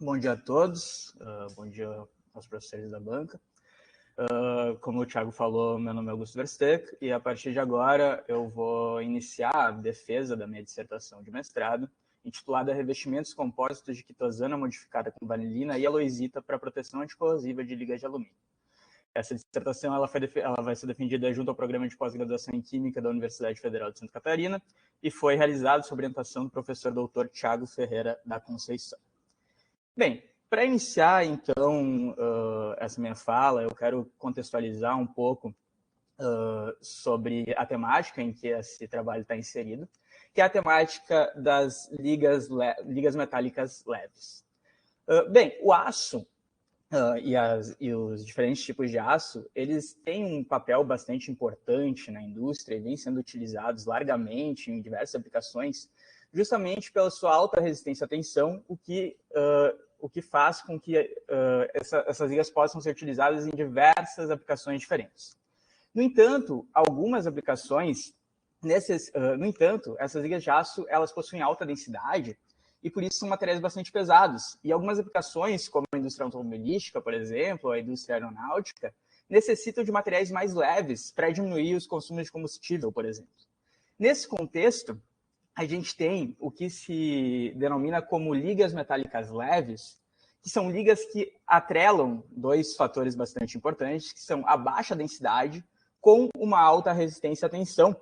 Bom dia a todos, bom dia aos professores da banca. Como o Thiago falou, meu nome é Augusto Versteck e a partir de agora eu vou iniciar a defesa da minha dissertação de mestrado, intitulada Revestimentos Compósitos de quitosana modificada com vanilina e aloisita para proteção anticorrosiva de ligas de alumínio. Essa dissertação ela vai ser defendida junto ao programa de pós-graduação em Química da Universidade Federal de Santa Catarina e foi realizada sob orientação do professor doutor Thiago Ferreira da Conceição. Bem, para iniciar, então, essa minha fala, eu quero contextualizar um pouco sobre a temática em que esse trabalho está inserido, que é a temática das ligas metálicas leves. Bem, o aço e os diferentes tipos de aço, eles têm um papel bastante importante na indústria e vêm sendo utilizados largamente em diversas aplicações, justamente pela sua alta resistência à tensão, o que faz com que essas ligas possam ser utilizadas em diversas aplicações diferentes. No entanto, essas ligas de aço elas possuem alta densidade e por isso são materiais bastante pesados. E algumas aplicações, como a indústria automobilística, por exemplo, a indústria aeronáutica, necessitam de materiais mais leves para diminuir os consumos de combustível, por exemplo. Nesse contexto, a gente tem o que se denomina como ligas metálicas leves, que são ligas que atrelam dois fatores bastante importantes, que são a baixa densidade com uma alta resistência à tensão,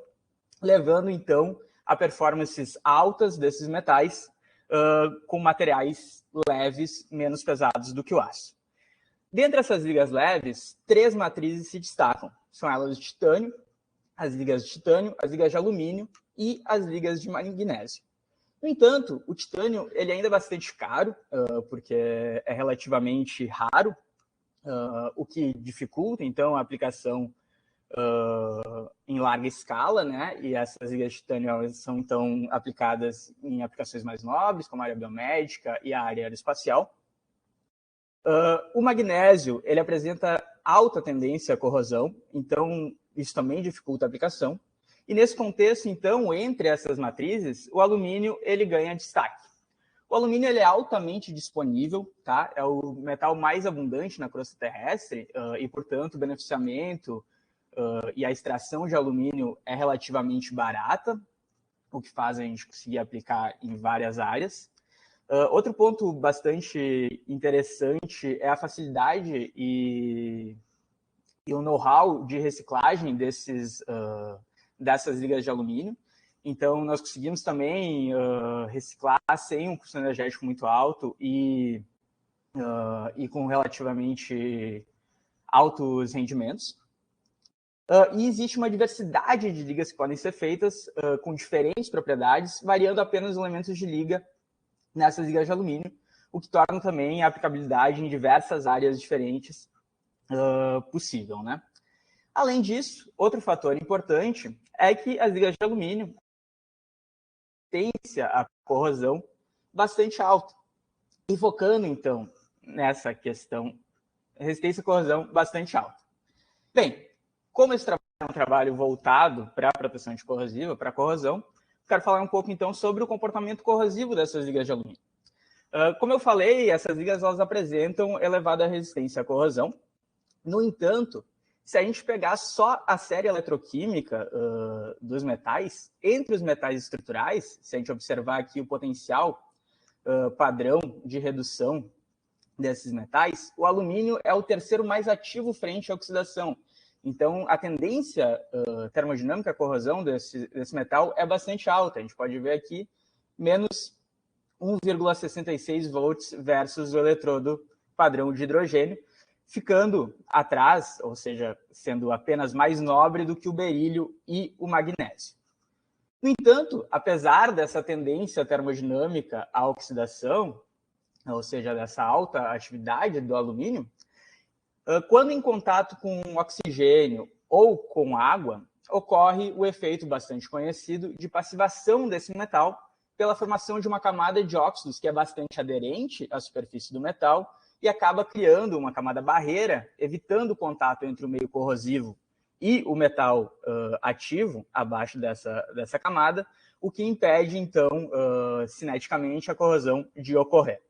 levando, então, a performances altas desses metais com materiais leves, menos pesados do que o aço. Dentre essas ligas leves, 3 matrizes se destacam. São elas de titânio, as ligas de alumínio e as ligas de magnésio. No entanto, o titânio ele ainda é bastante caro, porque é relativamente raro, o que dificulta, então, a aplicação em larga escala, né? E essas ligas de titânio elas são, então, aplicadas em aplicações mais nobres, como a área biomédica e a área aeroespacial. O magnésio ele apresenta alta tendência à corrosão, então isso também dificulta a aplicação. E nesse contexto, então, entre essas matrizes, o alumínio ele ganha destaque. O alumínio ele é altamente disponível, tá? É o metal mais abundante na crosta terrestre e, portanto, o beneficiamento e a extração de alumínio é relativamente barata, o que faz a gente conseguir aplicar em várias áreas. Outro ponto bastante interessante é a facilidade e o know-how de reciclagem dessas ligas de alumínio. Então, nós conseguimos também reciclar sem um custo energético muito alto e com relativamente altos rendimentos. E existe uma diversidade de ligas que podem ser feitas com diferentes propriedades, variando apenas os elementos de liga nessas ligas de alumínio, o que torna também a aplicabilidade em diversas áreas diferentes possível, né? Além disso, outro fator importante é que as ligas de alumínio têm a corrosão bastante alta. E focando, então, nessa questão, resistência à corrosão bastante alta. Bem, como esse trabalho é um trabalho voltado para a proteção anticorrosiva, para a corrosão, quero falar um pouco, então, sobre o comportamento corrosivo dessas ligas de alumínio. Como eu falei, essas ligas elas apresentam elevada resistência à corrosão. No entanto, se a gente pegar só a série eletroquímica dos metais, entre os metais estruturais, se a gente observar aqui o potencial padrão de redução desses metais, o alumínio é o terceiro mais ativo frente à oxidação. Então, a tendência termodinâmica à corrosão desse metal é bastante alta. A gente pode ver aqui menos 1,66 volts versus o eletrodo padrão de hidrogênio, ficando atrás, ou seja, sendo apenas mais nobre do que o berílio e o magnésio. No entanto, apesar dessa tendência termodinâmica à oxidação, ou seja, dessa alta atividade do alumínio, quando em contato com oxigênio ou com água, ocorre o efeito bastante conhecido de passivação desse metal pela formação de uma camada de óxidos que é bastante aderente à superfície do metal e acaba criando uma camada barreira, evitando o contato entre o meio corrosivo e o metal ativo abaixo dessa camada, o que impede, então, cineticamente, a corrosão de ocorrer.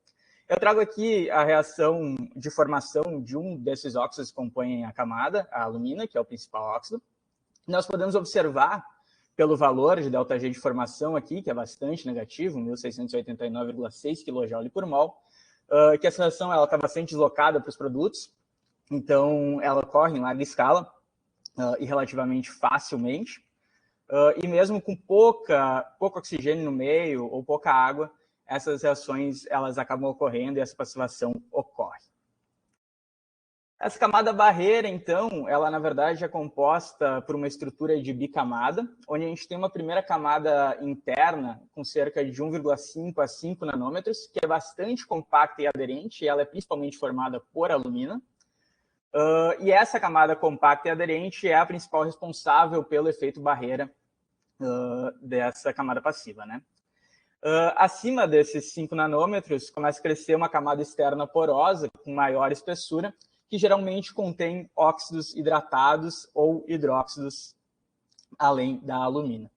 Eu trago aqui a reação de formação de um desses óxidos que compõem a camada, a alumina, que é o principal óxido. Nós podemos observar, pelo valor de ΔG de formação aqui, que é bastante negativo, 1.689,6 kJ por mol, que essa reação está bastante deslocada para os produtos, então ela ocorre em larga escala e relativamente facilmente. E mesmo com pouco oxigênio no meio ou pouca água, essas reações elas acabam ocorrendo e essa passivação ocorre. Essa camada barreira, então, ela na verdade é composta por uma estrutura de bicamada, onde a gente tem uma primeira camada interna com cerca de 1,5 a 5 nanômetros, que é bastante compacta e aderente, e ela é principalmente formada por alumina. E essa camada compacta e aderente é a principal responsável pelo efeito barreira dessa camada passiva, né? Acima desses 5 nanômetros, começa a crescer uma camada externa porosa com maior espessura, que geralmente contém óxidos hidratados ou hidróxidos, além da alumina.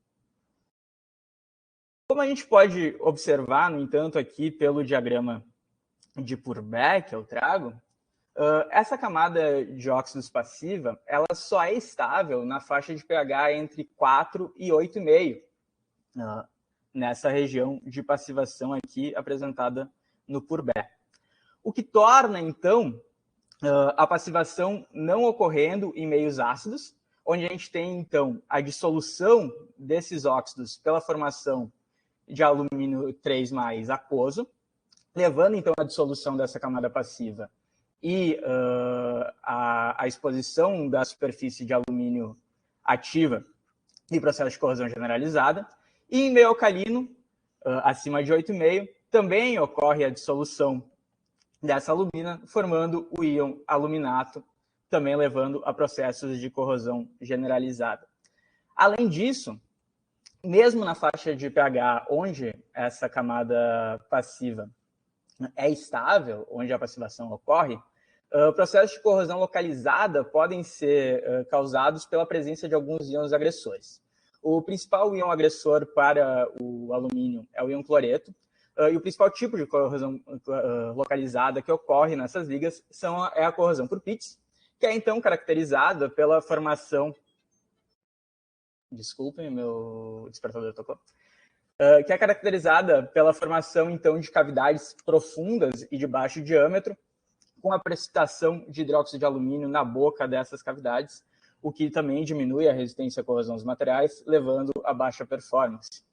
Como a gente pode observar, no entanto, aqui pelo diagrama de Purbeck que eu trago, essa camada de óxidos passiva, ela só é estável na faixa de pH entre 4 e 8,5, nessa região de passivação aqui apresentada no Purbeck. O que torna, então, a passivação não ocorrendo em meios ácidos, onde a gente tem, então, a dissolução desses óxidos pela formação de alumínio 3+ aquoso, levando, então, a dissolução dessa camada passiva e a exposição da superfície de alumínio ativa e processo de corrosão generalizada. E em meio alcalino, acima de 8,5, também ocorre a dissolução dessa alumina, formando o íon aluminato, também levando a processos de corrosão generalizada. Além disso, mesmo na faixa de pH onde essa camada passiva é estável, onde a passivação ocorre, processos de corrosão localizada podem ser causados pela presença de alguns íons agressores. O principal íon agressor para o alumínio é o íon cloreto, e o principal tipo de corrosão localizada que ocorre nessas ligas é a corrosão por pits, que é então caracterizada pela formação... Desculpem, meu despertador tocou. Que é caracterizada pela formação então de cavidades profundas e de baixo diâmetro, com a precipitação de hidróxido de alumínio na boca dessas cavidades, o que também diminui a resistência à corrosão dos materiais, levando a baixa performance.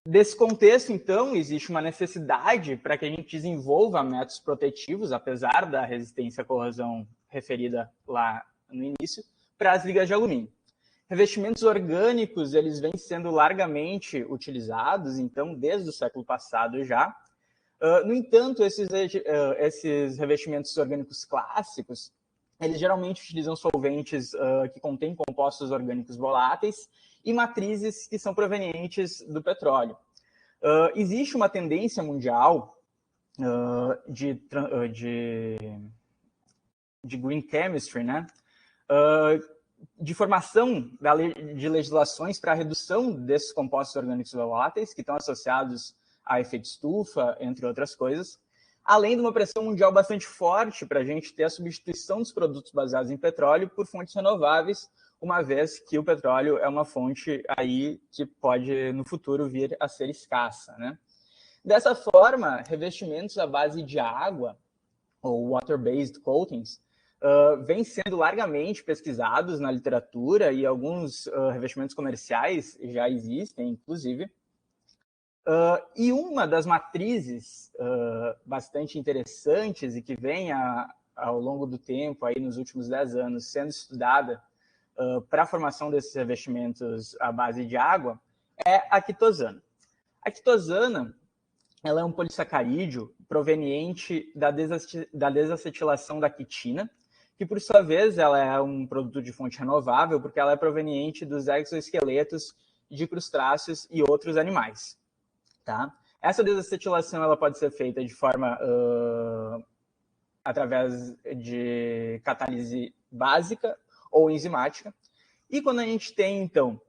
Desse contexto, então, existe uma necessidade para que a gente desenvolva métodos protetivos, apesar da resistência à corrosão referida lá no início, para as ligas de alumínio. Revestimentos orgânicos, eles vêm sendo largamente utilizados, então, desde o século passado já. No entanto, esses revestimentos orgânicos clássicos, eles geralmente utilizam solventes que contêm compostos orgânicos voláteis e matrizes que são provenientes do petróleo. Existe uma tendência mundial de green chemistry, né? De formação de legislações para a redução desses compostos orgânicos voláteis, que estão associados a efeito estufa, entre outras coisas, além de uma pressão mundial bastante forte para a gente ter a substituição dos produtos baseados em petróleo por fontes renováveis, uma vez que o petróleo é uma fonte aí que pode, no futuro, vir a ser escassa, né? Dessa forma, revestimentos à base de água, ou water-based coatings, vêm sendo largamente pesquisados na literatura e alguns revestimentos comerciais já existem, inclusive. E uma das matrizes bastante interessantes e que vem ao longo do tempo, aí nos últimos 10 anos, sendo estudada para a formação desses revestimentos à base de água, é a quitosana. A quitosana, ela é um polissacarídeo proveniente da desacetilação da quitina, que por sua vez ela é um produto de fonte renovável, porque ela é proveniente dos exoesqueletos de crustáceos e outros animais. Tá? Essa desacetilação ela pode ser feita de forma através de catálise básica ou enzimática. E quando a gente tem, então,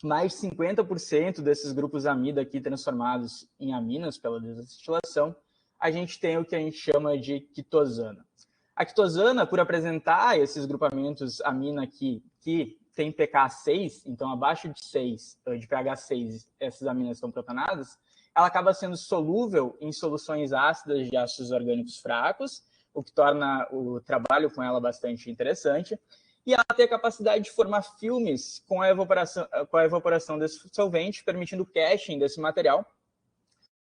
mais de 50% desses grupos amida aqui transformados em aminas pela desacetilação, a gente tem o que a gente chama de quitosana. A quitosana, por apresentar esses grupamentos amina aqui, que tem pK 6, então abaixo de 6, de pH 6, essas aminas estão protonadas, ela acaba sendo solúvel em soluções ácidas de ácidos orgânicos fracos, o que torna o trabalho com ela bastante interessante, e ela tem a capacidade de formar filmes com a evaporação desse solvente, permitindo o caching desse material,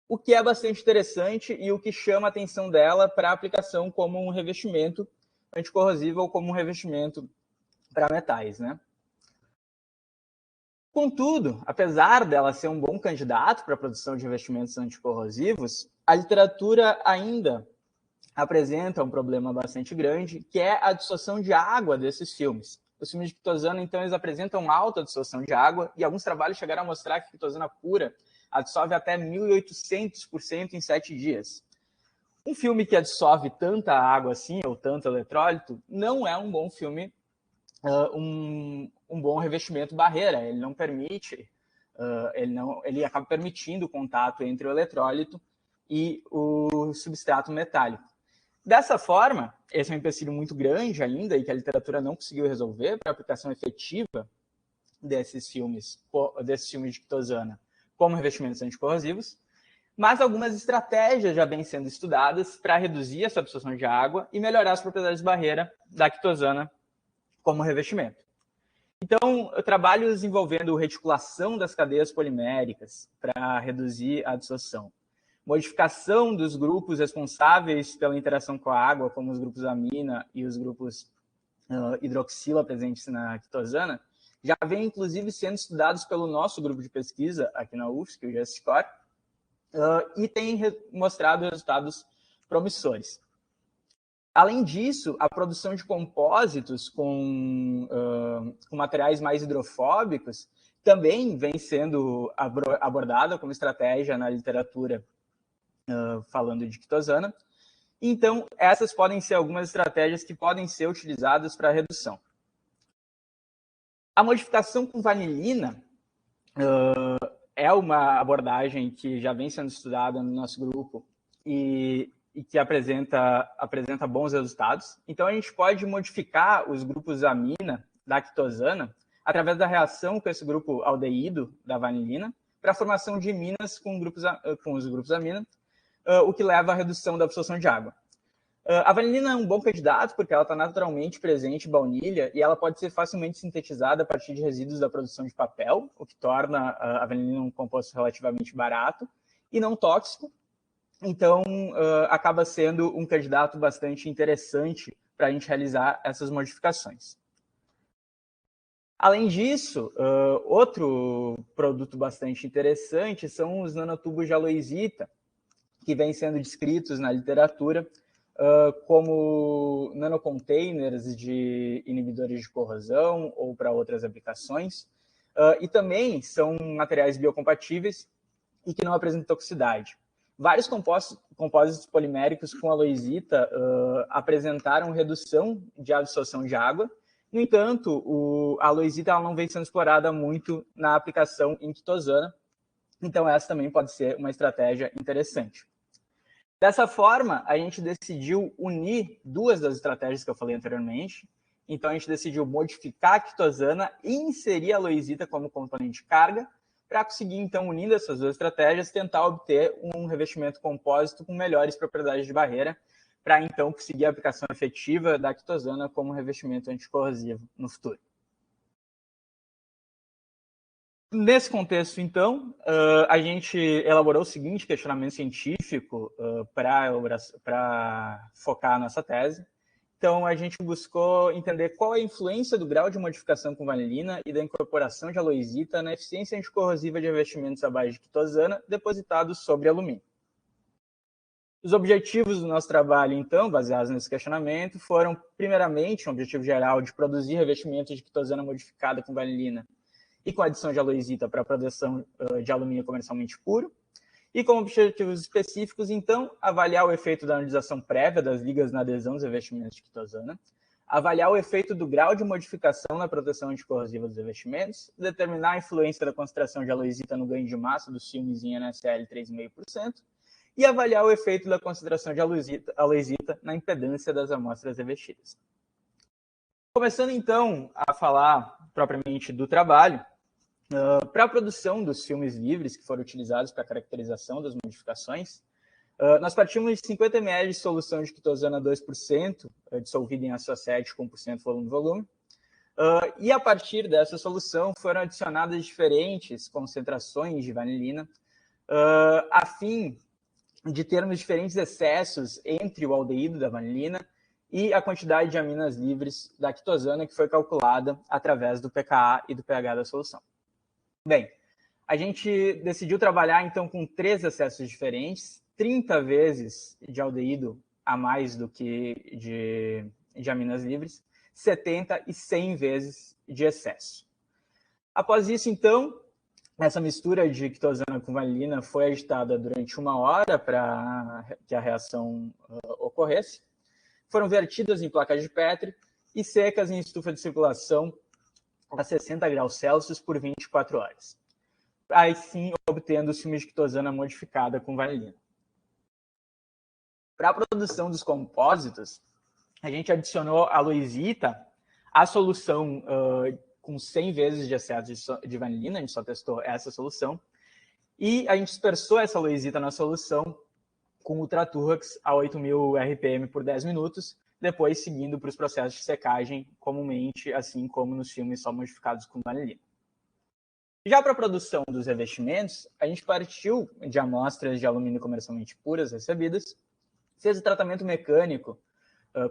o que é bastante interessante e o que chama a atenção dela para a aplicação como um revestimento anticorrosivo ou como um revestimento para metais, né? Contudo, apesar dela ser um bom candidato para a produção de revestimentos anticorrosivos, a literatura ainda apresenta um problema bastante grande, que é a dissolução de água desses filmes. Os filmes de quitosana, então, eles apresentam alta dissolução de água, e alguns trabalhos chegaram a mostrar que a quitosana pura adsorve até 1.800% em 7 dias. Um filme que adsorve tanta água assim, ou tanto eletrólito, não é um bom filme, um bom revestimento barreira. Ele não permite, ele acaba permitindo o contato entre o eletrólito e o substrato metálico. Dessa forma, esse é um empecilho muito grande ainda e que a literatura não conseguiu resolver para a aplicação efetiva desses filmes de quitosana como revestimentos anticorrosivos, mas algumas estratégias já vêm sendo estudadas para reduzir essa absorção de água e melhorar as propriedades de barreira da quitosana como revestimento. Então, trabalhos envolvendo reticulação das cadeias poliméricas para reduzir a absorção, modificação dos grupos responsáveis pela interação com a água, como os grupos amina e os grupos hidroxila presentes na quitosana, já vem, inclusive, sendo estudados pelo nosso grupo de pesquisa aqui na UFSC, o GESSCOR, e tem mostrado resultados promissores. Além disso, a produção de compósitos com materiais mais hidrofóbicos também vem sendo abordada como estratégia na literatura falando de quitosana. Então, essas podem ser algumas estratégias que podem ser utilizadas para a redução. A modificação com vanilina é uma abordagem que já vem sendo estudada no nosso grupo e que apresenta bons resultados. Então, a gente pode modificar os grupos amina da quitosana através da reação com esse grupo aldeído da vanilina para a formação de iminas com os grupos amina, o que leva à redução da absorção de água. A vanilina é um bom candidato porque ela está naturalmente presente em baunilha e ela pode ser facilmente sintetizada a partir de resíduos da produção de papel, o que torna a vanilina um composto relativamente barato e não tóxico. Então, acaba sendo um candidato bastante interessante para a gente realizar essas modificações. Além disso, outro produto bastante interessante são os nanotubos de aloisita, que vêm sendo descritos na literatura como nanocontainers de inibidores de corrosão ou para outras aplicações, e também são materiais biocompatíveis e que não apresentam toxicidade. Vários compósitos poliméricos com aloisita apresentaram redução de absorção de água. No entanto, a aloisita ela não vem sendo explorada muito na aplicação em quitosana, então essa também pode ser uma estratégia interessante. Dessa forma, a gente decidiu unir duas das estratégias que eu falei anteriormente. Então, a gente decidiu modificar a quitosana e inserir a aloisita como componente de carga, para conseguir, então, unindo essas duas estratégias, tentar obter um revestimento compósito com melhores propriedades de barreira, para, então, conseguir a aplicação efetiva da quitosana como revestimento anticorrosivo no futuro. Nesse contexto, então, a gente elaborou o seguinte questionamento científico para focar a nossa tese. Então, a gente buscou entender qual é a influência do grau de modificação com vanilina e da incorporação de aloisita na eficiência anticorrosiva de revestimentos à base de quitosana depositados sobre alumínio. Os objetivos do nosso trabalho, então, baseados nesse questionamento, foram, primeiramente, um objetivo geral de produzir revestimentos de quitosana modificada com vanilina e com adição de aloisita para a produção de alumínio comercialmente puro. E como objetivos específicos, então, avaliar o efeito da ionização prévia das ligas na adesão dos revestimentos de quitosana, avaliar o efeito do grau de modificação na proteção anticorrosiva dos revestimentos, determinar a influência da concentração de aloisita no ganho de massa dos filmes em NSL 3,5%, e avaliar o efeito da concentração de aloesita na impedância das amostras revestidas. Começando, então, a falar propriamente do trabalho, para a produção dos filmes livres que foram utilizados para a caracterização das modificações, nós partimos de 50 ml de solução de quitosana 2%, dissolvida em ácido acético com 1% volume-volume, e a partir dessa solução foram adicionadas diferentes concentrações de vanilina, a fim de termos diferentes excessos entre o aldeído da vanilina e a quantidade de aminas livres da quitosana, que foi calculada através do pKa e do pH da solução. Bem, a gente decidiu trabalhar, então, com 3 excessos diferentes, 30 vezes de aldeído a mais do que de aminas livres, 70 e 100 vezes de excesso. Após isso, então, essa mistura de quitosana com vanilina foi agitada durante 1 hora para que a reação ocorresse. Foram vertidas em placas de Petri e secas em estufa de circulação a 60 graus Celsius por 24 horas. Aí sim, obtendo os filmes de quitosana modificada com vanilina. Para a produção dos compósitos, a gente adicionou a aloesita à solução com 100 vezes de excesso de vanilina, a gente só testou essa solução, e a gente dispersou essa aloesita na solução com Ultraturrax a 8.000 RPM por 10 minutos, depois seguindo para os processos de secagem, comumente, assim como nos filmes só modificados com vanilina. Já para a produção dos revestimentos, a gente partiu de amostras de alumínio comercialmente puras recebidas, fez o tratamento mecânico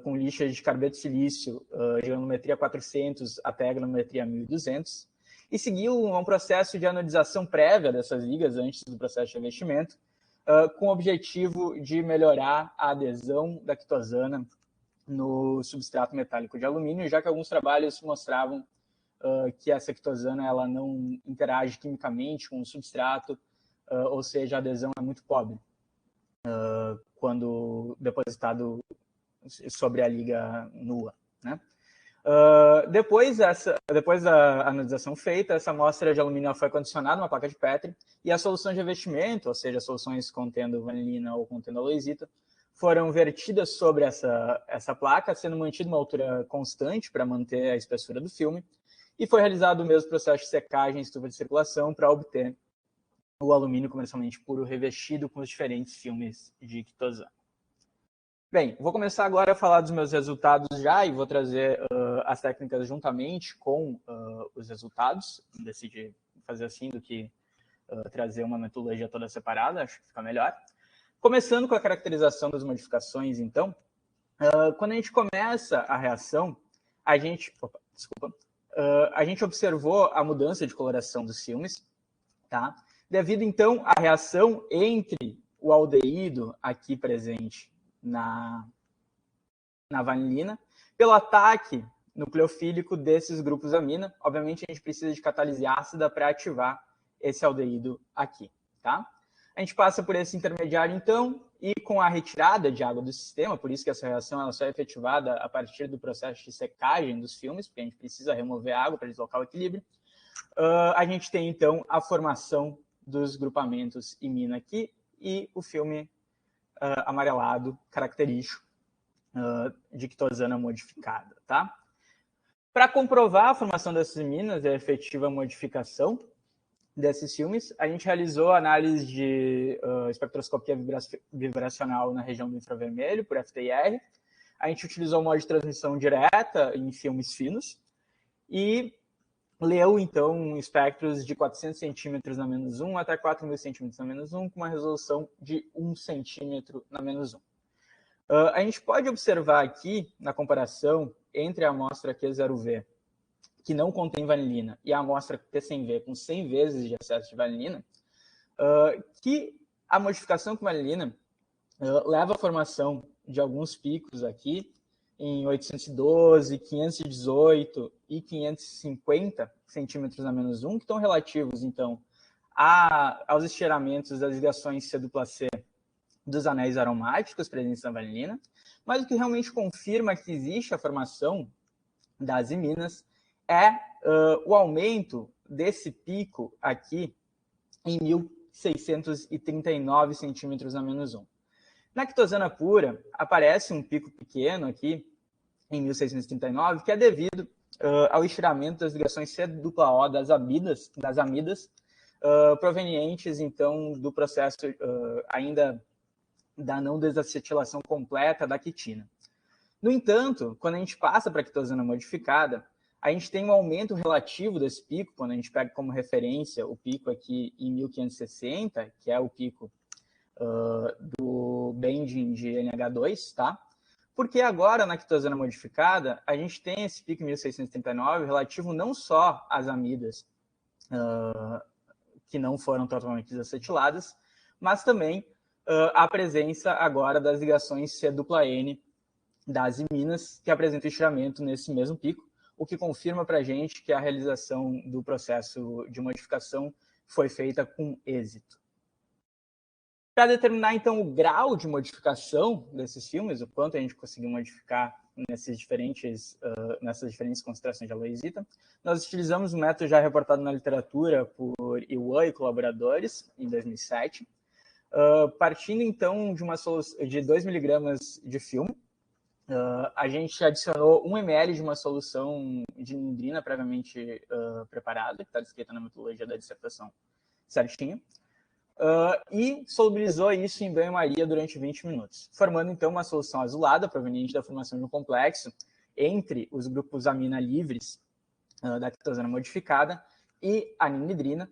com lixas de carbeto de silício de granometria 400 até granometria 1.200, e seguiu um processo de anodização prévia dessas ligas antes do processo de revestimento, com o objetivo de melhorar a adesão da quitosana no substrato metálico de alumínio, já que alguns trabalhos mostravam que essa quitosana ela não interage quimicamente com o substrato, ou seja, a adesão é muito pobre quando depositado sobre a liga nua, né? Depois da anodização feita, essa amostra de alumínio foi condicionada numa placa de Petri e a solução de revestimento, ou seja, soluções contendo vanilina ou contendo aloesita, foram vertidas sobre essa placa, sendo mantida uma altura constante para manter a espessura do filme, e foi realizado o mesmo processo de secagem em estufa de circulação para obter o alumínio comercialmente puro revestido com os diferentes filmes de quitosana. Bem, vou começar agora a falar dos meus resultados já e vou trazer as técnicas juntamente com os resultados. Decidi fazer assim do que trazer uma metodologia toda separada, acho que fica melhor. Começando com a caracterização das modificações, então, quando a gente começa a reação, a gente observou a mudança de coloração dos filmes, tá? Devido, então, à reação entre o aldeído aqui presente na vanilina, pelo ataque nucleofílico desses grupos amina. Obviamente, a gente precisa de catálise ácida para ativar esse aldeído aqui, tá? A gente passa por esse intermediário, então, e com a retirada de água do sistema, por isso que essa reação ela só é efetivada a partir do processo de secagem dos filmes, porque a gente precisa remover a água para deslocar o equilíbrio. A gente tem, então, a formação dos grupamentos imina aqui e o filme amarelado característico de quitosana modificada, tá? Para comprovar a formação dessas iminas e a efetiva modificação desses filmes, a gente realizou análise de espectroscopia vibracional na região do infravermelho, por FTIR. A gente utilizou o modo de transmissão direta em filmes finos e leu, então, espectros de 400 centímetros na menos 1 até 4.000 centímetros na menos 1, com uma resolução de 1 centímetro na menos 1. A gente pode observar aqui, na comparação entre a amostra Q0V, que não contém vanilina, e a amostra T100V com 100 vezes de excesso de vanilina, que a modificação com vanilina leva à formação de alguns picos aqui, em 812, 518 e 550 centímetros na menos 1, que estão relativos, então, aos estiramentos das ligações C-C dos anéis aromáticos presentes na vanilina, mas o que realmente confirma que existe a formação das iminas é o aumento desse pico aqui em 1.000 639 centímetros na -1. Na quitosana pura, aparece um pico pequeno aqui, em 1639, que é devido ao estiramento das ligações C-O das amidas, provenientes, então, do processo ainda da não desacetilação completa da quitina. No entanto, quando a gente passa para a quitosana modificada, a gente tem um aumento relativo desse pico, quando a gente pega como referência o pico aqui em 1560, que é o pico do bending de NH2, tá? Porque agora, na quitosana modificada, a gente tem esse pico em 1639 relativo não só às amidas que não foram totalmente desacetiladas, mas também a presença agora das ligações C-N das iminas, que apresentam estiramento nesse mesmo pico, o que confirma para a gente que a realização do processo de modificação foi feita com êxito. Para determinar, então, o grau de modificação desses filmes, o quanto a gente conseguiu modificar nessas diferentes concentrações de aloesita, nós utilizamos um método já reportado na literatura por Iwan e colaboradores, em 2007, partindo, então, de 2 miligramas de filme. A gente adicionou 1 ml de uma solução de nidrina previamente preparada, que está descrita na metodologia da dissertação certinho, e solubilizou isso em banho-maria durante 20 minutos, formando então uma solução azulada proveniente da formação de um complexo entre os grupos amina livres da quitosana modificada e a ninidrina.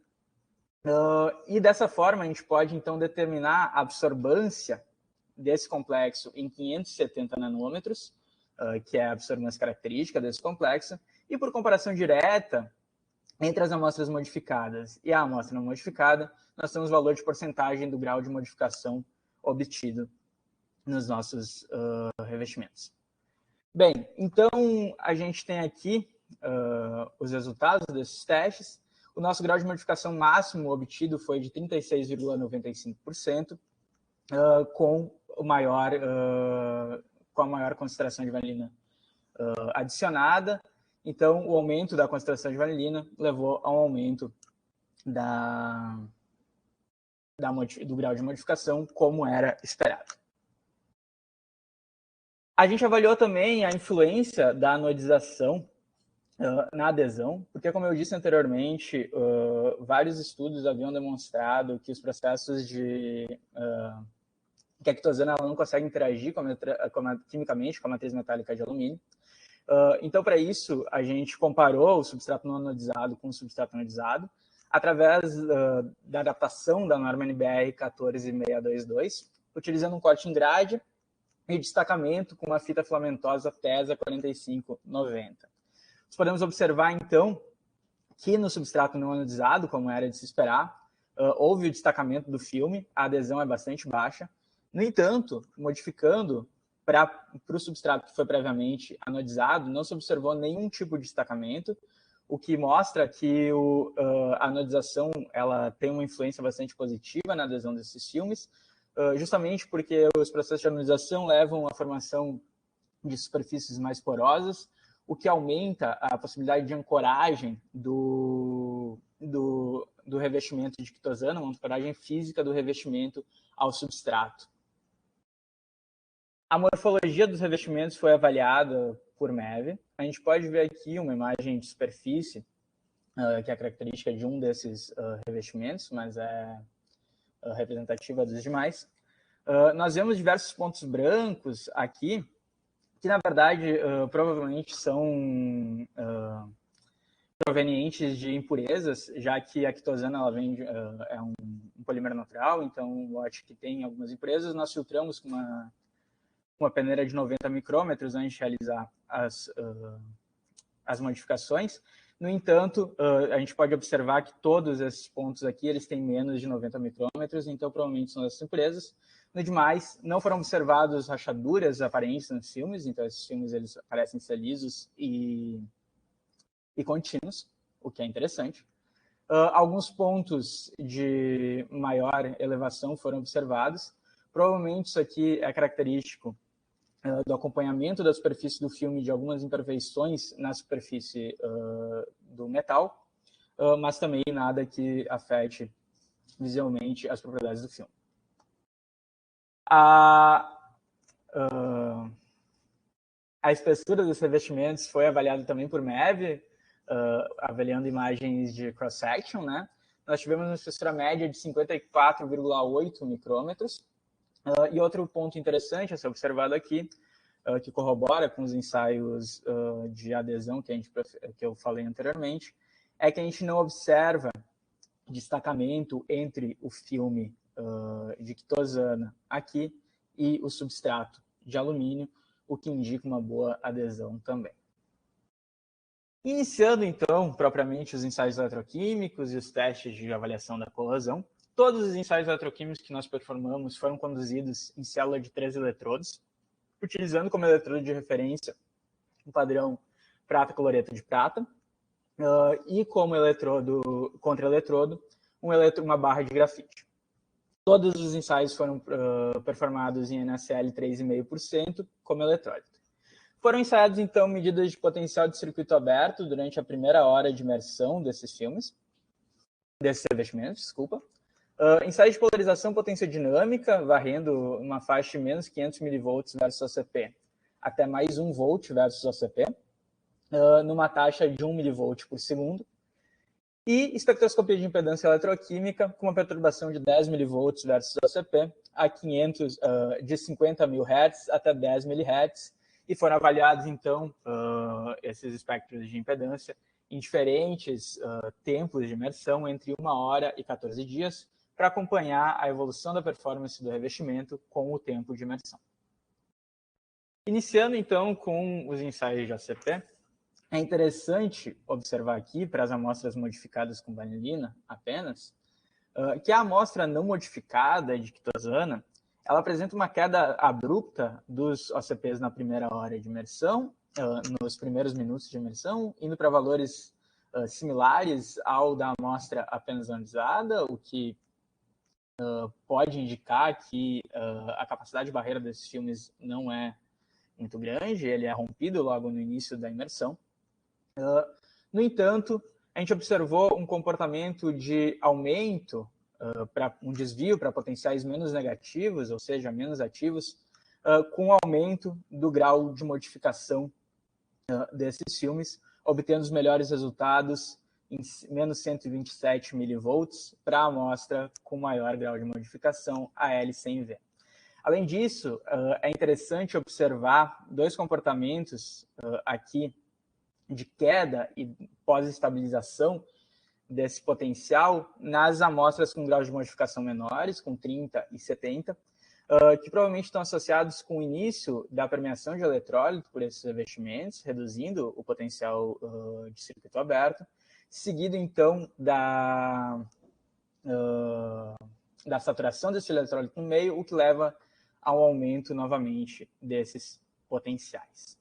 E dessa forma a gente pode então determinar a absorbância desse complexo em 570 nanômetros, que é a absorvância característica desse complexo, e por comparação direta entre as amostras modificadas e a amostra não modificada, nós temos o valor de porcentagem do grau de modificação obtido nos nossos revestimentos. Bem, então a gente tem aqui os resultados desses testes. O nosso grau de modificação máximo obtido foi de 36,95%, com a maior concentração de vanilina adicionada. Então, o aumento da concentração de vanilina levou a um aumento do grau de modificação, como era esperado. A gente avaliou também a influência da anodização na adesão, porque, como eu disse anteriormente, vários estudos haviam demonstrado que os processos que a quitosana ela não consegue interagir quimicamente com a matriz metálica de alumínio. Então, para isso, a gente comparou o substrato não anodizado com o substrato anodizado através da adaptação da norma NBR 14622, utilizando um corte em grade e destacamento com uma fita filamentosa TESA 4590. Nós podemos observar, então, que no substrato não anodizado, como era de se esperar, houve o destacamento do filme, a adesão é bastante baixa. No entanto, modificando para o substrato que foi previamente anodizado, não se observou nenhum tipo de destacamento, o que mostra que a anodização ela tem uma influência bastante positiva na adesão desses filmes, justamente porque os processos de anodização levam à formação de superfícies mais porosas, o que aumenta a possibilidade de ancoragem do revestimento de quitosana, uma ancoragem física do revestimento ao substrato. A morfologia dos revestimentos foi avaliada por MEV. A gente pode ver aqui uma imagem de superfície, que é a característica de um desses revestimentos, mas é representativa dos demais. Nós vemos diversos pontos brancos aqui, que na verdade provavelmente são provenientes de impurezas, já que a quitosana ela é um polímero natural, então um lote que tem algumas impurezas, nós filtramos com uma peneira de 90 micrômetros antes de realizar as modificações. No entanto, a gente pode observar que todos esses pontos aqui eles têm menos de 90 micrômetros, então provavelmente são essas impurezas. No demais, não foram observadas rachaduras aparentes nos filmes, então esses filmes eles parecem ser lisos e contínuos, o que é interessante. Alguns pontos de maior elevação foram observados. Provavelmente isso aqui é característico do acompanhamento da superfície do filme de algumas imperfeições na superfície do metal, mas também nada que afete visualmente as propriedades do filme. A espessura dos revestimentos foi avaliada também por MEV, avaliando imagens de cross-section, né? Nós tivemos uma espessura média de 54,8 micrômetros. E outro ponto interessante a ser observado aqui, que corrobora com os ensaios de adesão que eu falei anteriormente, é que a gente não observa destacamento entre o filme de quitosana aqui e o substrato de alumínio, o que indica uma boa adesão também. Iniciando, então, propriamente os ensaios eletroquímicos e os testes de avaliação da corrosão, todos os ensaios eletroquímicos que nós performamos foram conduzidos em célula de 3 eletrodos, utilizando como eletrodo de referência um padrão prata-cloreto de prata, e como contra-eletrodo, uma barra de grafite. Todos os ensaios foram performados em NaCl 3,5% como eletrólito. Foram ensaiados, então, medidas de potencial de circuito aberto durante a primeira hora de imersão desses revestimentos, desculpa. Ensaio de polarização potenciodinâmica, varrendo uma faixa de menos 500 mV versus OCP até mais 1 volt versus OCP, numa taxa de 1 mV por segundo. E espectroscopia de impedância eletroquímica com uma perturbação de 10 mV versus OCP a 500, de 50 mil Hz até 10 mHz, e foram avaliados, então, esses espectros de impedância em diferentes tempos de imersão, entre 1 hora e 14 dias, para acompanhar a evolução da performance do revestimento com o tempo de imersão. Iniciando, então, com os ensaios de OCP, é interessante observar aqui, para as amostras modificadas com vanilina apenas, que a amostra não modificada de quitosana, ela apresenta uma queda abrupta dos OCPs na primeira hora de imersão, nos primeiros minutos de imersão, indo para valores similares ao da amostra apenas analisada, o que pode indicar que a capacidade de barreira desses filmes não é muito grande, ele é rompido logo no início da imersão. No entanto, a gente observou um comportamento de aumento, para um desvio para potenciais menos negativos, ou seja, menos ativos, com o aumento do grau de modificação desses filmes, obtendo os melhores resultados em menos 127 milivolts para a amostra com maior grau de modificação, a L100V. Além disso, é interessante observar dois comportamentos aqui de queda e pós-estabilização desse potencial nas amostras com graus de modificação menores, com 30 e 70, que provavelmente estão associados com o início da permeação de eletrólito por esses revestimentos, reduzindo o potencial de circuito aberto, seguido, então, da saturação desse eletrólito no meio, o que leva ao aumento, novamente, desses potenciais.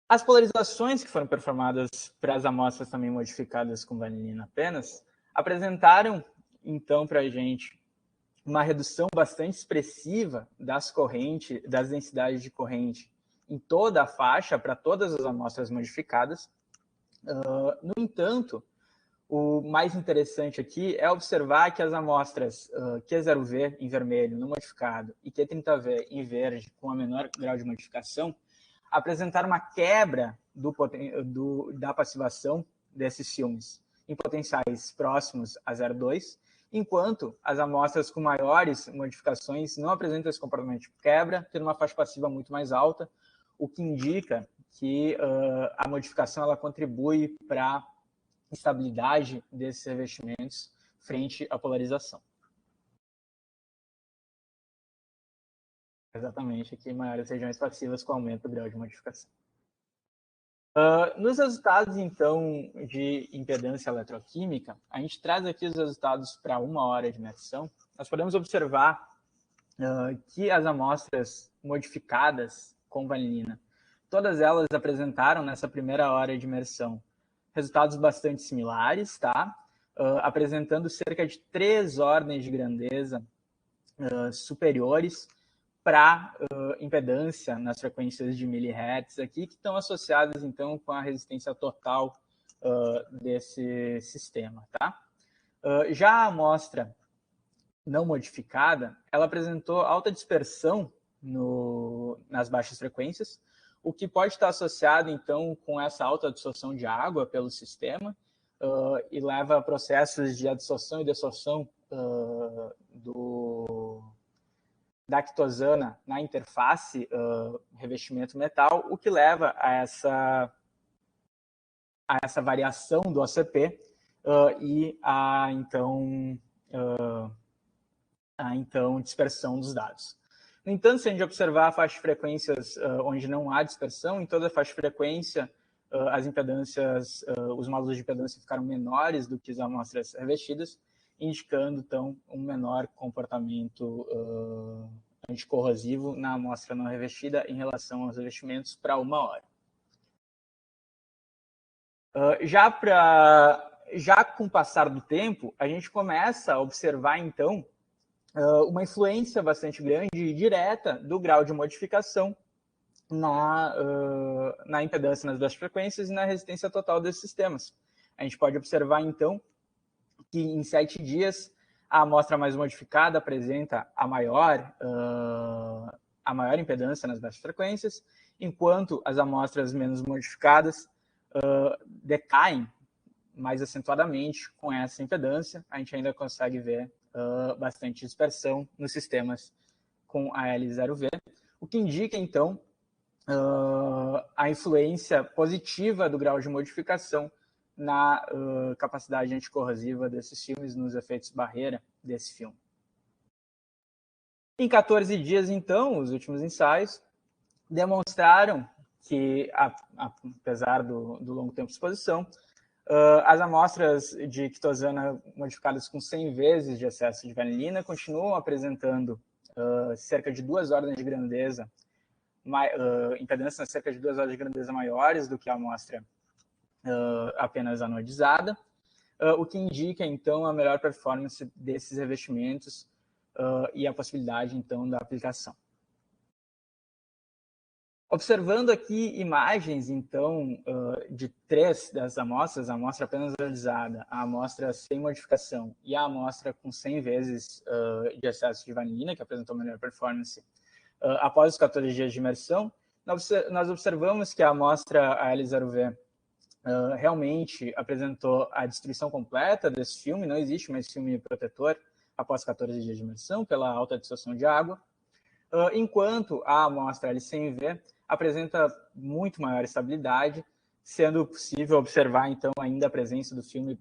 As polarizações que foram performadas para as amostras também modificadas com vanilina apenas, apresentaram, então, para a gente uma redução bastante expressiva das densidades de corrente em toda a faixa, para todas as amostras modificadas. No entanto, o mais interessante aqui é observar que as amostras Q0V em vermelho não modificado e Q30V em verde com a menor grau de modificação apresentaram uma quebra da passivação desses filmes em potenciais próximos a 0,2, enquanto as amostras com maiores modificações não apresentam esse comportamento de quebra, tendo uma faixa passiva muito mais alta, o que indica que a modificação ela contribui para a estabilidade desses revestimentos frente à polarização. Exatamente, aqui maiores regiões passivas com aumento do grau de modificação. Nos resultados, então, de impedância eletroquímica, a gente traz aqui os resultados para 1 hora de imersão. Nós podemos observar que as amostras modificadas com vanilina, todas elas apresentaram nessa primeira hora de imersão resultados bastante similares, tá? Apresentando cerca de 3 ordens de grandeza superiores para impedância nas frequências de milihertz aqui, que estão associadas, então, com a resistência total desse sistema, tá? Já a amostra não modificada, ela apresentou alta dispersão nas baixas frequências, o que pode estar associado, então, com essa alta absorção de água pelo sistema e leva a processos de adsorção e desorção da quitosana na interface revestimento metal, o que leva a essa variação do OCP e a então dispersão dos dados. No entanto, se a gente observar a faixa de frequências onde não há dispersão, em toda a faixa de frequência as impedâncias, os módulos de impedância ficaram menores do que as amostras revestidas, indicando, então, um menor comportamento anticorrosivo na amostra não revestida em relação aos revestimentos para 1 hora. Já com o passar do tempo, a gente começa a observar, então, uma influência bastante grande e direta do grau de modificação na impedância nas baixas frequências e na resistência total desses sistemas. A gente pode observar, então, que em 7 dias a amostra mais modificada apresenta a maior impedância nas baixas frequências, enquanto as amostras menos modificadas decaem mais acentuadamente com essa impedância. A gente ainda consegue ver bastante dispersão nos sistemas com a L0V, o que indica, então, a influência positiva do grau de modificação na capacidade anticorrosiva desses filmes, nos efeitos barreira desse filme. Em 14 dias, então, os últimos ensaios demonstraram que, apesar do longo tempo de exposição, as amostras de quitosana modificadas com 100 vezes de excesso de vanilina continuam apresentando cerca de 2 ordens de grandeza, impedâncias cerca de 2 ordens de grandeza maiores do que a amostra apenas anodizada, o que indica, então, a melhor performance desses revestimentos e a possibilidade, então, da aplicação. Observando aqui imagens, então, de 3 das amostras, a amostra apenas analisada, a amostra sem modificação e a amostra com 100 vezes de excesso de vanilina, que apresentou melhor performance após os 14 dias de imersão, nós observamos que a amostra L0V realmente apresentou a destruição completa desse filme, não existe mais filme protetor após 14 dias de imersão pela alta absorção de água, enquanto a amostra L100V apresenta muito maior estabilidade, sendo possível observar, então, ainda a presença do filme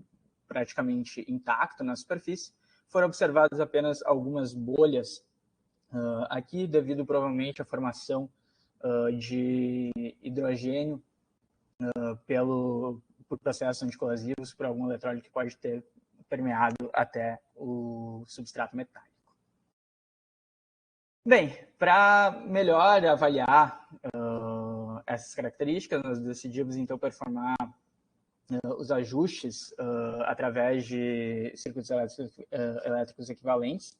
praticamente intacto na superfície. Foram observadas apenas algumas bolhas aqui, devido provavelmente à formação de hidrogênio por processos anticorrosivos, por algum eletrólito que pode ter permeado até o substrato metálico. Bem, para melhor avaliar essas características, nós decidimos, então, performar os ajustes através de circuitos elétricos equivalentes.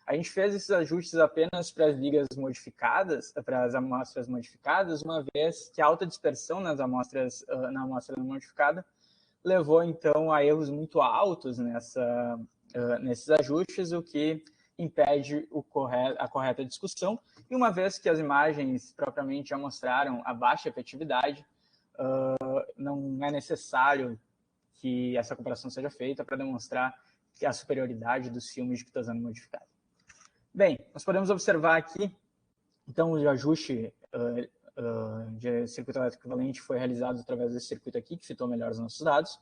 A gente fez esses ajustes apenas para as ligas modificadas, para as amostras modificadas, uma vez que a alta dispersão na amostra não modificada levou, então, a erros muito altos nesses ajustes, o que impede a correta discussão. E uma vez que as imagens propriamente já mostraram a baixa efetividade, não é necessário que essa comparação seja feita para demonstrar que a superioridade dos filmes de quitosana modificada. Bem, nós podemos observar aqui, então, o ajuste de circuito elétrico equivalente foi realizado através desse circuito aqui, que fitou melhor os nossos dados.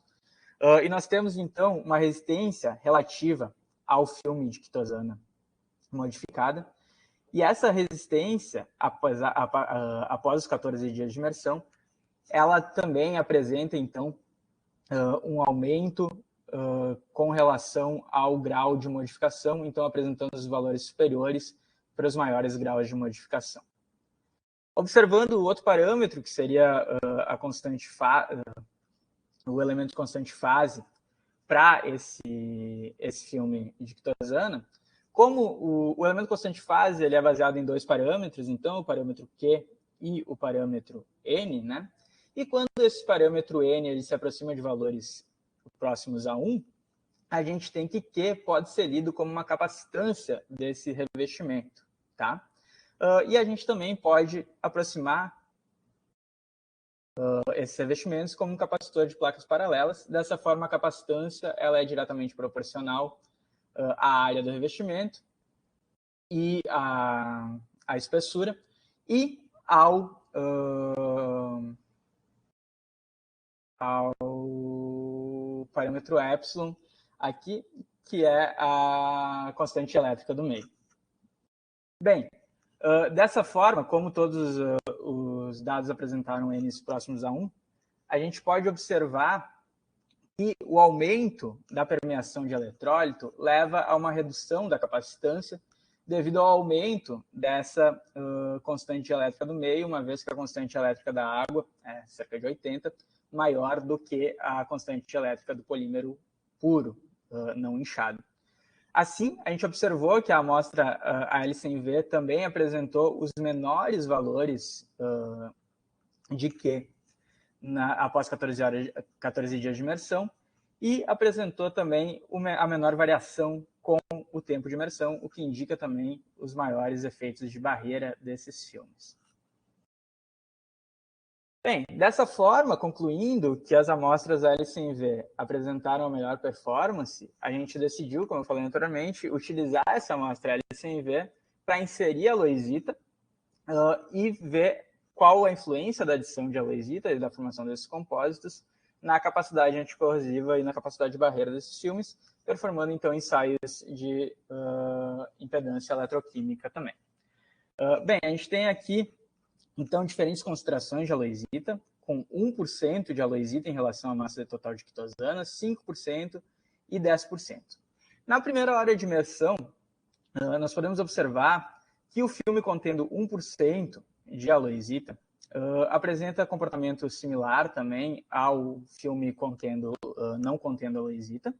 E nós temos, então, uma resistência relativa ao filme de quitosana modificada. E essa resistência, após os 14 dias de imersão, ela também apresenta, então, um aumento com relação ao grau de modificação, então apresentando os valores superiores para os maiores graus de modificação. Observando o outro parâmetro, que seria o elemento constante fase para esse filme de quitosana, como o elemento constante fase ele é baseado em 2 parâmetros, então o parâmetro Q e o parâmetro N, né? E quando esse parâmetro N ele se aproxima de valores próximos a 1, a gente tem que Q pode ser lido como uma capacitância desse revestimento, tá? E a gente também pode aproximar esses revestimentos como um capacitor de placas paralelas. Dessa forma, a capacitância ela é diretamente proporcional à área do revestimento e à espessura e ao parâmetro epsilon aqui, que é a constante elétrica do meio. Bem, dessa forma, como todos os dados apresentaram n's próximos a 1, a gente pode observar que o aumento da permeação de eletrólito leva a uma redução da capacitância devido ao aumento dessa constante elétrica do meio, uma vez que a constante elétrica da água é cerca de 80, maior do que a constante elétrica do polímero puro, não inchado. Assim, a gente observou que a amostra AL100V também apresentou os menores valores de Q após 14 dias de imersão e apresentou também a menor variação com o tempo de imersão, o que indica também os maiores efeitos de barreira desses filmes. Bem, dessa forma, concluindo que as amostras AL100V apresentaram a melhor performance, a gente decidiu, como eu falei anteriormente, utilizar essa amostra AL100V para inserir a aloesita e ver qual a influência da adição de aloesita e da formação desses compósitos na capacidade anticorrosiva e na capacidade de barreira desses filmes, performando, então, ensaios de impedância eletroquímica também. Bem, a gente tem aqui, então, diferentes concentrações de aloesita, com 1% de aloesita em relação à massa total de quitosana, 5% e 10%. Na primeira hora de imersão, nós podemos observar que o filme contendo 1% de aloesita apresenta comportamento similar também ao filme não contendo aloesita.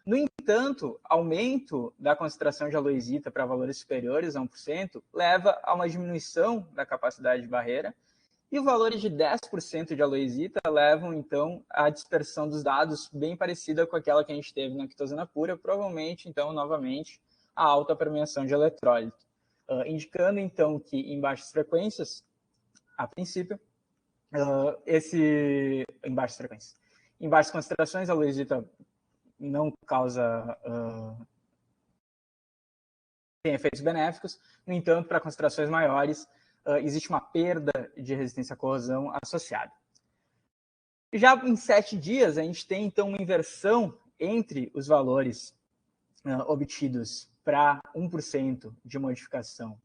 No entanto, aumento da concentração de aloesita para valores superiores a 1% leva a uma diminuição da capacidade de barreira, e os valores de 10% de aloesita levam, então, à dispersão dos dados bem parecida com aquela que a gente teve na quitosana pura, provavelmente, então, novamente, a alta permeação de eletrólito, indicando, então, que em baixas frequências, a princípio, em baixas concentrações, a aloesita não causa tem efeitos benéficos. No entanto, para concentrações maiores, existe uma perda de resistência à corrosão associada. Já em 7 dias, a gente tem, então, uma inversão entre os valores obtidos para 1% de modificação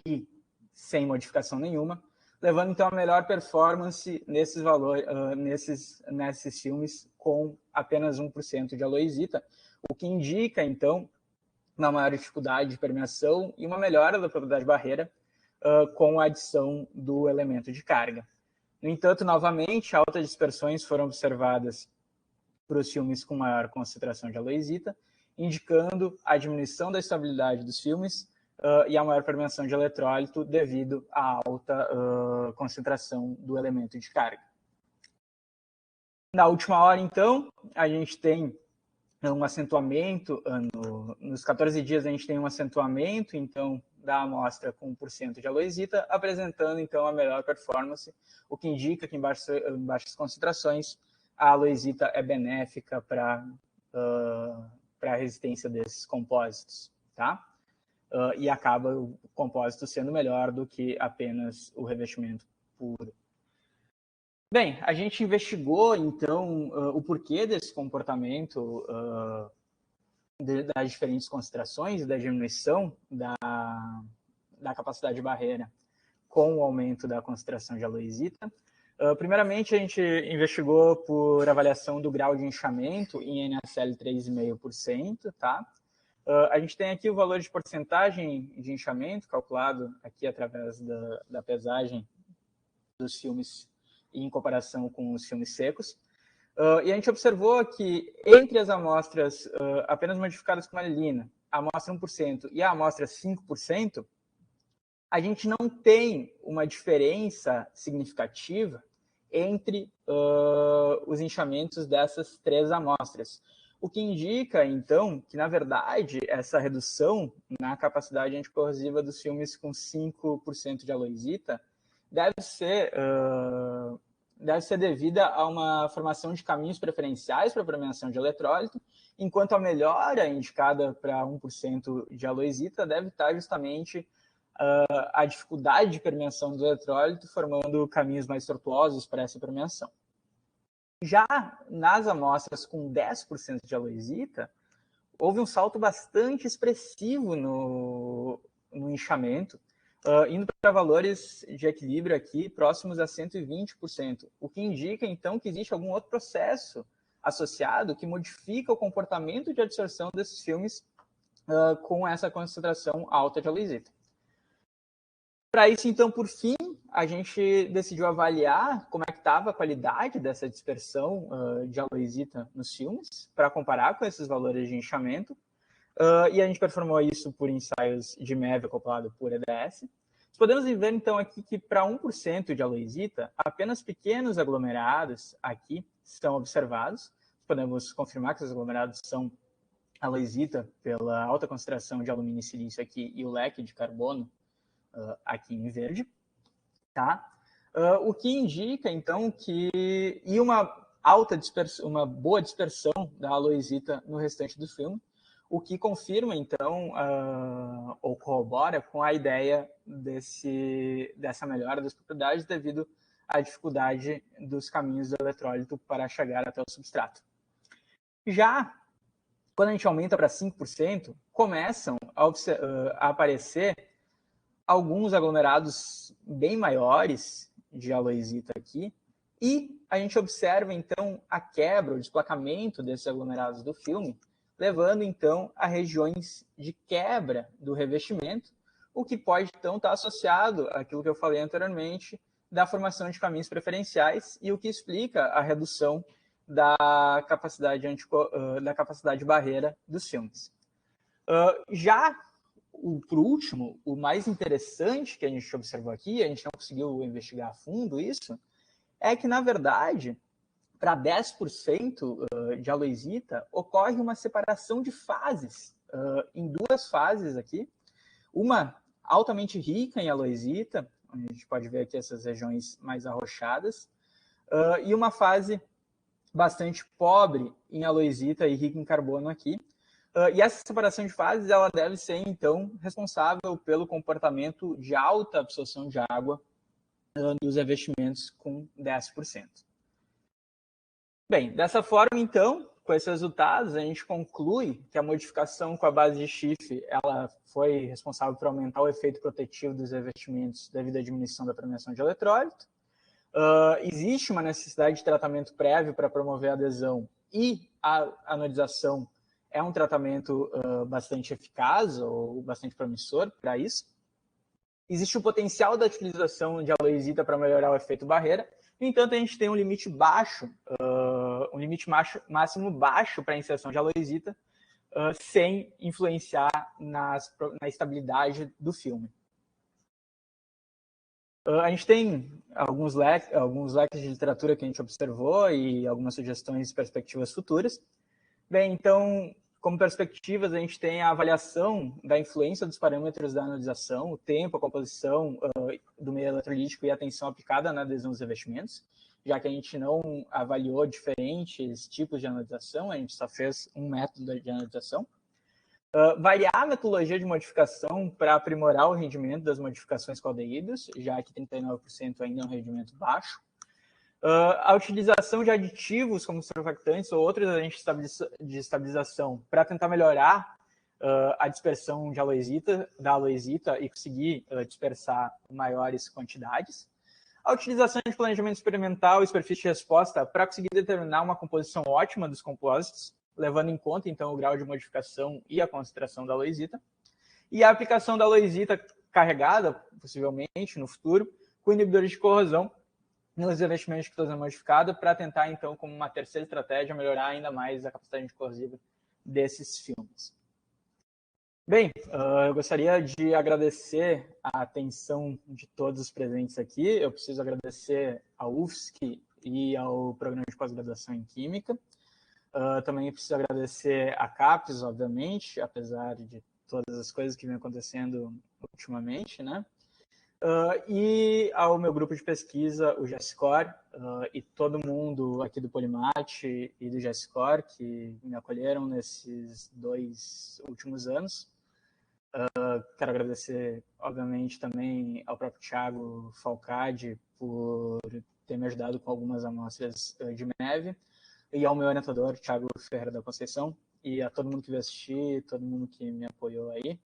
e sem modificação nenhuma, levando, então, a melhor performance nesses valores, nesses filmes com apenas 1% de aloesita, o que indica, então, uma maior dificuldade de permeação e uma melhora da propriedade de barreira com a adição do elemento de carga. No entanto, novamente, altas dispersões foram observadas para os filmes com maior concentração de aloesita, indicando a diminuição da estabilidade dos filmes e a maior permeação de eletrólito devido à alta concentração do elemento de carga. Na última hora, então, a gente tem um acentuamento, nos 14 dias a gente tem um acentuamento, então, da amostra com 1% de aloesita, apresentando, então, a melhor performance, o que indica que em baixas concentrações a aloesita é benéfica para a resistência desses compósitos, tá? E acaba o compósito sendo melhor do que apenas o revestimento puro. Bem, a gente investigou, então, o porquê desse comportamento das diferentes concentrações e da diminuição da capacidade de barreira com o aumento da concentração de aloesita. Primeiramente, a gente investigou por avaliação do grau de inchamento em NaCl 3,5%, tá? A gente tem aqui o valor de porcentagem de inchamento, calculado aqui através da pesagem dos filmes em comparação com os filmes secos. E a gente observou que entre as amostras apenas modificadas com malilina, a amostra 1% e a amostra 5%, a gente não tem uma diferença significativa entre os inchamentos dessas 3 amostras, o que indica, então, que, na verdade, essa redução na capacidade anticorrosiva dos filmes com 5% de aloisita deve ser devida a uma formação de caminhos preferenciais para a permeação de eletrólito, enquanto a melhora indicada para 1% de aloisita deve estar justamente a dificuldade de permeação do eletrólito, formando caminhos mais tortuosos para essa permeação. Já nas amostras com 10% de aloisita, houve um salto bastante expressivo no inchamento, indo para valores de equilíbrio aqui próximos a 120%, o que indica, então, que existe algum outro processo associado que modifica o comportamento de absorção desses filmes com essa concentração alta de aloisita. Para isso, então, por fim, a gente decidiu avaliar como é que estava a qualidade dessa dispersão de aloisita nos filmes, para comparar com esses valores de inchamento, e a gente performou isso por ensaios de MEV acoplado por EDS. Podemos ver, então, aqui que para 1% de aloisita, apenas pequenos aglomerados aqui são observados. Podemos confirmar que esses aglomerados são aloisita pela alta concentração de alumínio e silício aqui e o leque de carbono aqui em verde, tá? O que indica, então, que uma boa dispersão da aloisita no restante do filme, o que confirma, então, ou corrobora com a ideia dessa melhora das propriedades devido à dificuldade dos caminhos do eletrólito para chegar até o substrato. Já quando a gente aumenta para 5%, começam a aparecer alguns aglomerados bem maiores de aloisita aqui, e a gente observa, então, a quebra, o desplacamento desses aglomerados do filme, levando, então, a regiões de quebra do revestimento, o que pode, então, estar associado àquilo que eu falei anteriormente, da formação de caminhos preferenciais, e o que explica a redução da capacidade barreira dos filmes. Já por último, o mais interessante que a gente observou aqui, a gente não conseguiu investigar a fundo isso, é que, na verdade, para 10% de aloisita, ocorre uma separação de fases, em duas fases aqui. Uma altamente rica em aloisita, onde a gente pode ver aqui essas regiões mais arroxadas, e uma fase bastante pobre em aloisita e rica em carbono aqui. E essa separação de fases ela deve ser, então, responsável pelo comportamento de alta absorção de água dos revestimentos com 10%. Bem, dessa forma, então, com esses resultados, a gente conclui que a modificação com a base de Schiff ela foi responsável por aumentar o efeito protetivo dos revestimentos devido à diminuição da permeação de eletrólito. Existe uma necessidade de tratamento prévio para promover a adesão, e a anodização é um tratamento bastante eficaz ou bastante promissor para isso. Existe o potencial da utilização de aloisita para melhorar o efeito barreira. No entanto, a gente tem um limite baixo, um limite máximo baixo para a inserção de aloisita, sem influenciar na estabilidade do filme. A gente tem alguns leques de literatura que a gente observou e algumas sugestões e perspectivas futuras. Bem, então, como perspectivas, a gente tem a avaliação da influência dos parâmetros da anodização, o tempo, a composição do meio eletrolítico e a tensão aplicada na adesão dos revestimentos, já que a gente não avaliou diferentes tipos de anodização, a gente só fez um método de anodização. Variar a metodologia de modificação para aprimorar o rendimento das modificações com aldeídos, já que 39% ainda é um rendimento baixo. A utilização de aditivos como surfactantes ou outros agentes de estabilização para tentar melhorar a dispersão da aloisita e conseguir dispersar maiores quantidades. A utilização de planejamento experimental e superfície de resposta para conseguir determinar uma composição ótima dos compostos, levando em conta, então, o grau de modificação e a concentração da aloisita. E a aplicação da aloisita carregada, possivelmente, no futuro, com inibidores de corrosão, nos revestimentos de citosina modificada, para tentar, então, como uma terceira estratégia, melhorar ainda mais a capacidade corrosiva desses filmes. Bem, eu gostaria de agradecer a atenção de todos os presentes aqui. Eu preciso agradecer ao UFSC e ao Programa de Pós-Graduação em Química. Também preciso agradecer a CAPES, obviamente, apesar de todas as coisas que vem acontecendo ultimamente, né? E ao meu grupo de pesquisa, o GESCOR, e todo mundo aqui do Polymath e do GESCOR, que me acolheram nesses 2 últimos anos. Quero agradecer, obviamente, também ao próprio Thiago Falcade por ter me ajudado com algumas amostras de MEV, e ao meu orientador, Thiago Ferreira da Conceição, e a todo mundo que veio assistir, todo mundo que me apoiou aí.